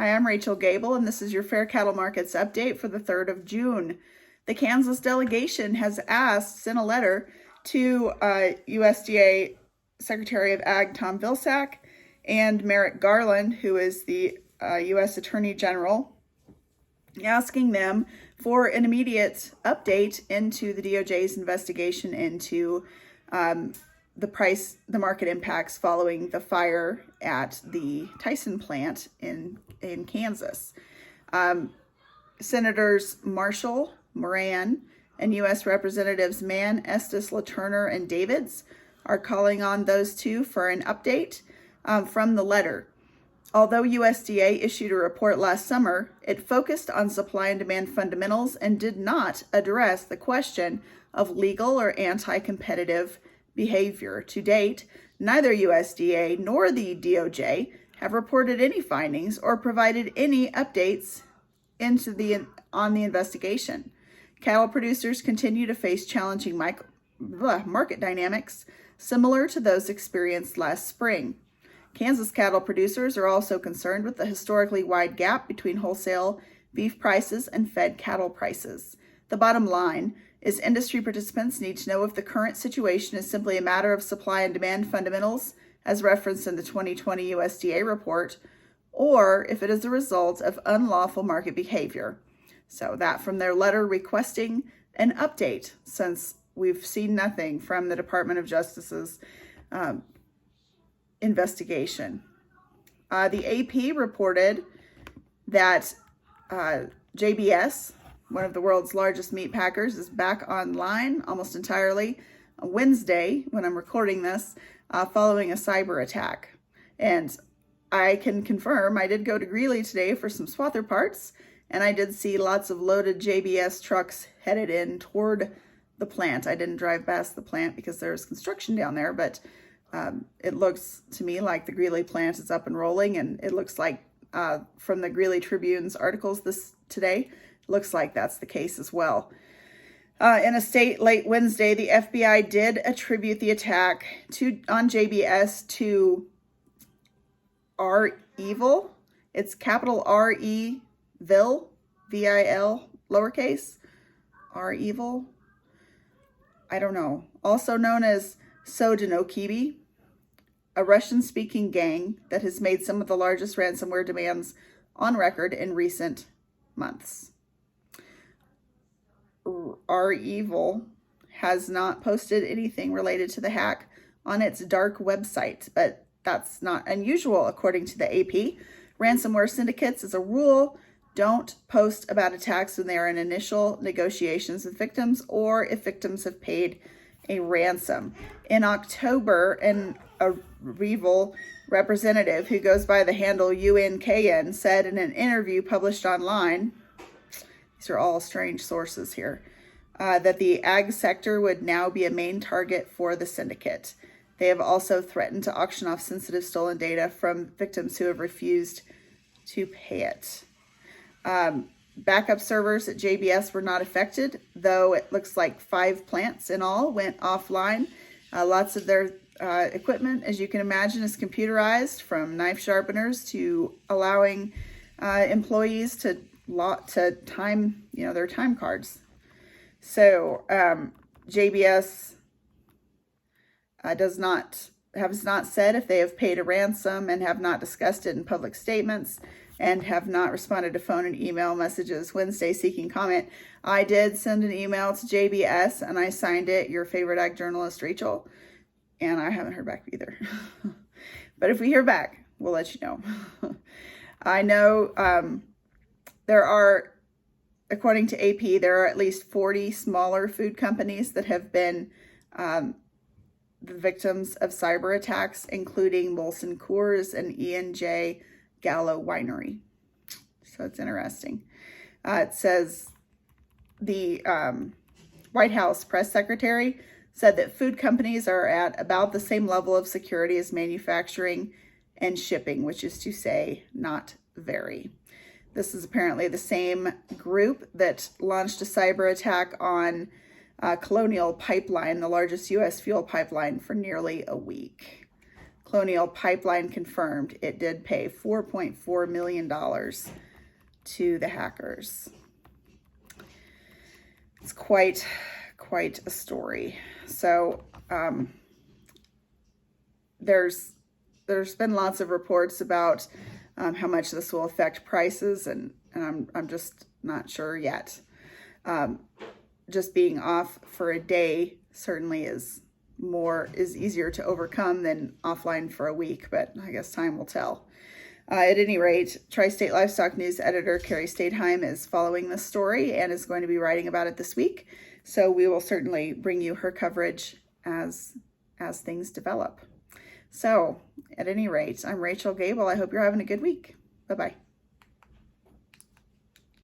Hi, I'm Rachel Gable, and this is your Fair Cattle Markets update for the 3rd of June. The Kansas delegation has sent a letter to USDA Secretary of Ag Tom Vilsack and Merrick Garland, who is the U.S. Attorney General, asking them for an immediate update into the DOJ's investigation into the market impacts following the fire at the Tyson plant in Kansas. Senators Marshall, Moran, and U.S. Representatives Mann, Estes, LaTurner, and Davids are calling on those two for an update from the letter. Although USDA issued a report last summer, it focused on supply and demand fundamentals and did not address the question of legal or anti-competitive behavior. To date, neither USDA nor the DOJ have reported any findings or provided any updates on the investigation. Cattle producers continue to face challenging market dynamics similar to those experienced last spring. Kansas cattle producers are also concerned with the historically wide gap between wholesale beef prices and fed cattle prices. The bottom line is industry participants need to know if the current situation is simply a matter of supply and demand fundamentals, as referenced in the 2020 USDA report, or if it is a result of unlawful market behavior. So that from their letter requesting an update, since we've seen nothing from the Department of Justice's investigation. The AP reported that JBS, one of the world's largest meat packers, is back online almost entirely on Wednesday when I'm recording this, following a cyber attack. And I can confirm I did go to Greeley today for some swather parts, and I did see lots of loaded JBS trucks headed in toward the plant. I didn't drive past the plant because there's construction down there, but it looks to me like the Greeley plant is up and rolling, and it looks like from the Greeley Tribune's articles today, looks like that's the case as well. In a state late Wednesday, the FBI did attribute the attack on JBS to R-Evil. It's capital R-E-Vil, V-I-L, lowercase, R-Evil. I don't know. Also known as Sodinokibi, a Russian-speaking gang that has made some of the largest ransomware demands on record in recent months. R-Evil has not posted anything related to the hack on its dark website, but that's not unusual according to the AP. Ransomware syndicates, as a rule, don't post about attacks when they are in initial negotiations with victims or if victims have paid a ransom. In October, an R-Evil representative who goes by the handle UNKN said in an interview published online, these are all strange sources here, that the ag sector would now be a main target for the syndicate. They have also threatened to auction off sensitive stolen data from victims who have refused to pay it. Backup servers at JBS were not affected, though it looks like 5 plants in all went offline. Lots of their equipment, as you can imagine, is computerized, from knife sharpeners to allowing employees to time, their time cards. So JBS has not said if they have paid a ransom and have not discussed it in public statements and have not responded to phone and email messages Wednesday seeking comment. I did send an email to JBS and I signed it, your favorite ag journalist, Rachel, and I haven't heard back either. But if we hear back, we'll let you know. I know there are, according to AP, there are at least 40 smaller food companies that have been the victims of cyber attacks, including Molson Coors and E&J Gallo Winery. So it's interesting. It says the White House press secretary said that food companies are at about the same level of security as manufacturing and shipping, which is to say, not very. This is apparently the same group that launched a cyber attack on Colonial Pipeline, the largest U.S. fuel pipeline, for nearly a week. Colonial Pipeline confirmed it did pay $4.4 million to the hackers. It's quite a story. So there's been lots of reports about how much this will affect prices, and I'm just not sure yet. Just being off for a day certainly is easier to overcome than offline for a week, but I guess time will tell. At any rate, Tri-State Livestock News editor Carrie Stadeheim is following this story and is going to be writing about it this week. So we will certainly bring you her coverage as things develop. So at any rate, I'm Rachel Gable. I hope you're having a good week. Bye-bye.